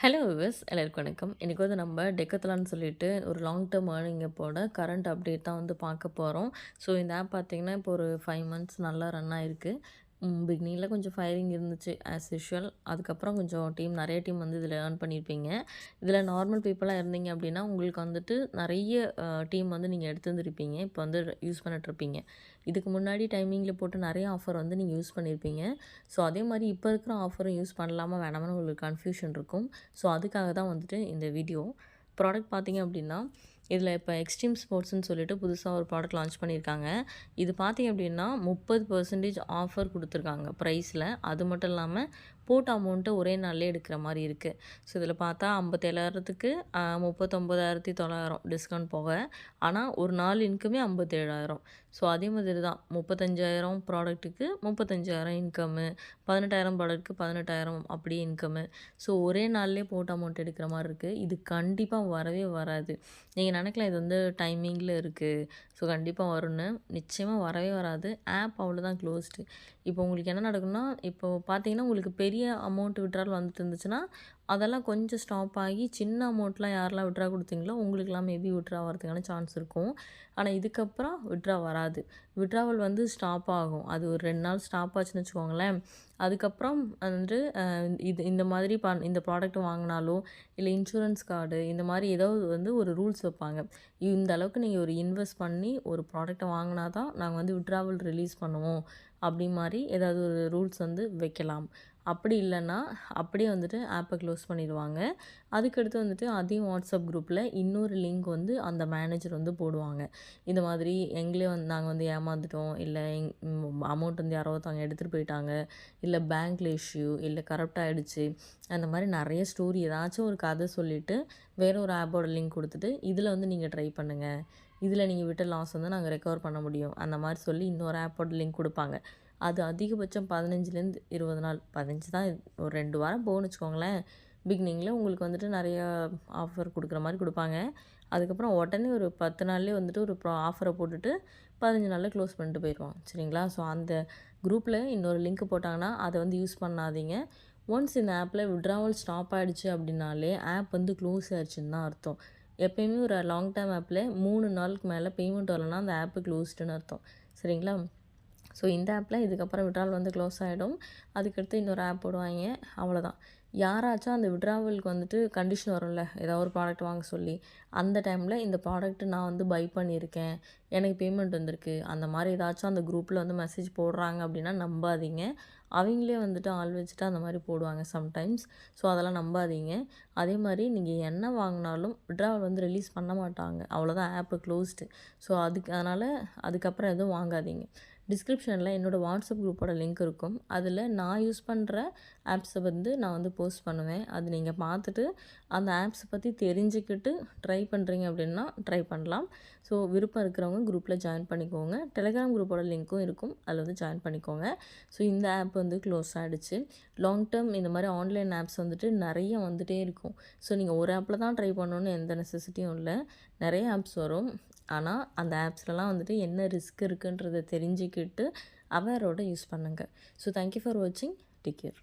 Hello viewers எல்லாருக்கும் வணக்கம். இன்னைக்கு வந்து நம்ம டெக்கத்லான்னு சொல்லிட்டு ஒரு லாங் டேர்ம் ஏர்னிங் ஆப்போட கரண்ட் அப்டேட் தான் வந்து பார்க்க போகிறோம். ஸோ இந்த ஆப் பார்த்தீங்கன்னா, இப்போ ஒரு 5 மந்த்ஸ் நல்லா ரன் ஆயிருக்கு. பிகினிங்கில கொஞ்சம் ஃபயரிங் இருந்துச்சு ஆஸ் யூஷுவல். அதுக்கப்புறம் கொஞ்சம் நிறைய டீம் வந்து இதில் ஏர்ன் பண்ணியிருப்பீங்க. இதில் நார்மல் பீப்புளாக இருந்தீங்க அப்படின்னா, உங்களுக்கு வந்துட்டு நிறைய டீம் வந்து நீங்கள் எடுத்துருந்துருப்பீங்க. இப்போ வந்து யூஸ் பண்ணிட்டுருப்பீங்க. இதுக்கு முன்னாடி டைமிங்கில் போட்டு நிறைய ஆஃபர் வந்து நீங்கள் யூஸ் பண்ணியிருப்பீங்க. ஸோ அதே மாதிரி இப்போ இருக்கிற ஆஃபரும் யூஸ் பண்ணலாமா வேணாமான்னு உங்களுக்கு கன்ஃப்யூஷன் இருக்கும். ஸோ அதுக்காக தான் வந்துட்டு இந்த வீடியோ. ப்ராடக்ட் பார்த்தீங்க அப்படின்னா, இதில் இப்போ எக்ஸ்ட்ரீம் ஸ்போர்ட்ஸ்ன்னு சொல்லிட்டு புதுசாக ஒரு ப்ராடக்ட் லான்ச் பண்ணியிருக்காங்க. இது பார்த்தீங்க அப்படின்னா 30% ஆஃபர் கொடுத்துருக்காங்க ப்ரைஸில். அது மட்டும் இல்லாமல் போட்ட அமௌண்ட்டை ஒரே நாள்லேயே எடுக்கிற மாதிரி இருக்குது. ஸோ இதில் பார்த்தா 57,000க்கு 39,900 டிஸ்கவுண்ட் போக. ஆனால் ஒரு நாள் இன்கமே 57,000. ஸோ அதே மாதிரி தான் 35,000 ப்ராடக்ட்டுக்கு 35,000 இன்கம்மு, 18,000 ப்ராடக்ட்டுக்கு 18,000 அப்படியே இன்கம்மு. ஸோ ஒரே நாள்லேயே போட்ட அமௌண்ட் எடுக்கிற மாதிரி இருக்குது. இது கண்டிப்பாக வரவே வராது. நீங்கள் நினைக்கலாம் இது வந்து டைமிங்கில் இருக்குது, ஸோ கண்டிப்பாக வரும்னு. நிச்சயமாக வரவே வராது. ஆப் அவ்வளோதான் க்ளோஸ்டு. இப்போ உங்களுக்கு என்ன நடக்கும்னா, இப்போ பார்த்தீங்கன்னா உங்களுக்கு பெரிய அமௌண்ட் விட்ரால் வந்துட்டு இருந்துச்சுன்னா, அதெல்லாம் கொஞ்சம் ஸ்டாப் ஆகி சின்ன அமௌண்ட்லாம் யாரெல்லாம் விட்ரா கொடுத்தீங்களோ உங்களுக்கெல்லாம் மேபி விட்ரா வரதுக்கான சான்ஸ் இருக்கும். ஆனால் இதுக்கப்புறம் விட்ரா வராது. விட்ராவல் வந்து ஸ்டாப் ஆகும். அது ஒரு 2 நாள் ஸ்டாப் ஆச்சுன்னு வச்சுக்கோங்களேன். அதுக்கப்புறம் வந்து இந்த மாதிரி இந்த ப்ராடக்ட் வாங்கினாலோ இல்லை இன்சூரன்ஸ் கார்டு இந்த மாதிரி ஏதாவது வந்து ஒரு ரூல்ஸ் வைப்பாங்க. இந்த அளவுக்கு நீங்கள் ஒரு இன்வெஸ்ட் பண்ணி ஒரு ப்ராடக்ட்டை வாங்கினா தான் நாங்கள் வந்து விட்ராவல் ரிலீஸ் பண்ணுவோம் அப்படி மாதிரி ஏதாவது ஒரு ரூல்ஸ் வந்து வைக்கலாம். அப்படி இல்லைன்னா அப்படியே வந்துட்டு ஆப்பை க்ளோஸ் பண்ணிடுவாங்க. அதுக்கடுத்து வந்துட்டு அதையும் வாட்ஸ்அப் குரூப்பில் இன்னொரு லிங்க் வந்து அந்த மேனேஜர் வந்து போடுவாங்க. இந்த மாதிரி எங்களே வந்து நாங்கள் வந்து ஏமாந்துட்டோம், இல்லை அமௌண்ட் வந்து யாரோ ஒருத்தவங்க எடுத்துகிட்டு போயிட்டாங்க, இல்லை பேங்க்கில் இஷ்யூ, இல்லை கரப்ட் ஆகிடுச்சு, அந்த மாதிரி நிறைய ஸ்டோரி ஏதாச்சும் ஒரு கதை சொல்லிவிட்டு வேறு ஒரு ஆப்போட லிங்க் கொடுத்துட்டு இதில் வந்து நீங்கள் ட்ரை பண்ணுங்கள், இதில் நீங்கள் விட்ட லாஸ் வந்து நாங்கள் ரெக்கவர் பண்ண முடியும் அந்த மாதிரி சொல்லி இன்னொரு ஆப்போட லிங்க் கொடுப்பாங்க. அது அதிகபட்சம் 15லேருந்து 20 நாள், 15 தான், ஒரு 2 வாரம் போகும்னு வச்சுக்கோங்களேன். பிகினிங்கில் உங்களுக்கு வந்துட்டு நிறையா ஆஃபர் கொடுக்குற மாதிரி கொடுப்பாங்க. அதுக்கப்புறம் உடனே ஒரு 10 நாள்லேயே வந்துட்டு ஒரு ஆஃபரை போட்டுட்டு 15 நாளில் க்ளோஸ் பண்ணிட்டு போயிடுவான். சரிங்களா? ஸோ அந்த குரூப்பில் இன்னொரு லிங்க் போட்டாங்கன்னா அதை வந்து யூஸ் பண்ணாதீங்க. ஒன்ஸ் இந்த ஆப்பில் விட்ராவல் ஸ்டாப் ஆகிடுச்சு அப்படின்னாலே ஆப் வந்து க்ளோஸ் ஆகிடுச்சின்னு தான் அர்த்தம். எப்போயுமே ஒரு லாங் டேர்ம் ஆப்பில் 3 நாளுக்கு மேலே பேமெண்ட் வரலன்னா அந்த ஆப்பு க்ளோஸ்டுன்னு அர்த்தம். சரிங்களா? ஸோ இந்த ஆப்பில் இதுக்கப்புறம் விட்ராவல் வந்து க்ளோஸ் ஆகிடும். அதுக்கடுத்து இன்னொரு ஆப் போடுவாங்க. அவ்வளோதான். யாராச்சும் அந்த விட்ராவலுக்கு வந்துட்டு கண்டிஷன் வரும்ல, ஏதாவது ஒரு ப்ராடக்ட் வாங்க சொல்லி, அந்த டைமில் இந்த ப்ராடக்ட் நான் வந்து பை பண்ணியிருக்கேன், எனக்கு பேமெண்ட் வந்திருக்கு, அந்த மாதிரி ஏதாச்சும் அந்த குரூப்பில் வந்து மெசேஜ் போடுறாங்க அப்படின்னா நம்பாதீங்க. அவங்களே வந்துட்டு ஆள் வச்சுட்டு அந்த மாதிரி போடுவாங்க சம்டைம்ஸ். ஸோ அதெல்லாம் நம்பாதீங்க. அதே மாதிரி நீங்கள் என்ன வாங்கினாலும் விட்ராவல் வந்து ரிலீஸ் பண்ண மாட்டாங்க. அவ்வளோதான், ஆப்பு க்ளோஸ்டு. ஸோ அதனால் அதுக்கப்புறம் எதுவும் வாங்காதீங்க. டிஸ்கிரிப்ஷனில் என்னோடய வாட்ஸ்அப் குரூப்போட லிங்க் இருக்கும். அதில் நான் யூஸ் பண்ணுற ஆப்ஸை வந்து நான் வந்து போஸ்ட் பண்ணுவேன். அது நீங்கள் பார்த்துட்டு அந்த ஆப்ஸை பற்றி தெரிஞ்சுக்கிட்டு ட்ரை பண்ணுறீங்க அப்படின்னா ட்ரை பண்ணலாம். ஸோ விருப்பம் இருக்கிறவங்க குரூப்பில் ஜாயின் பண்ணிக்கோங்க. டெலிகிராம் குரூப்போட லிங்க்கும் இருக்கும், அதில் வந்து ஜாயின் பண்ணிக்கோங்க. ஸோ இந்த ஆப் வந்து க்ளோஸ் ஆகிடுச்சு. லாங் டேர்ம் இந்த மாதிரி ஆன்லைன் ஆப்ஸ் வந்துட்டு நிறைய வந்துகிட்டே இருக்கும். ஸோ நீங்கள் ஒரு ஆப்பில் தான் ட்ரை பண்ணணுன்னு எந்த நெசசிட்டியும் இல்லை. நிறைய ஆப்ஸ் வரும். ஆனால் அந்த ஆப்ஸ்லலாம் வந்துட்டு என்ன ரிஸ்க் இருக்குன்றதை தெரிஞ்சுக்கிட்டு அவேரோடு யூஸ் பண்ணுங்கள். ஸோ தேங்க்யூ ஃபார் வாட்சிங். Take care.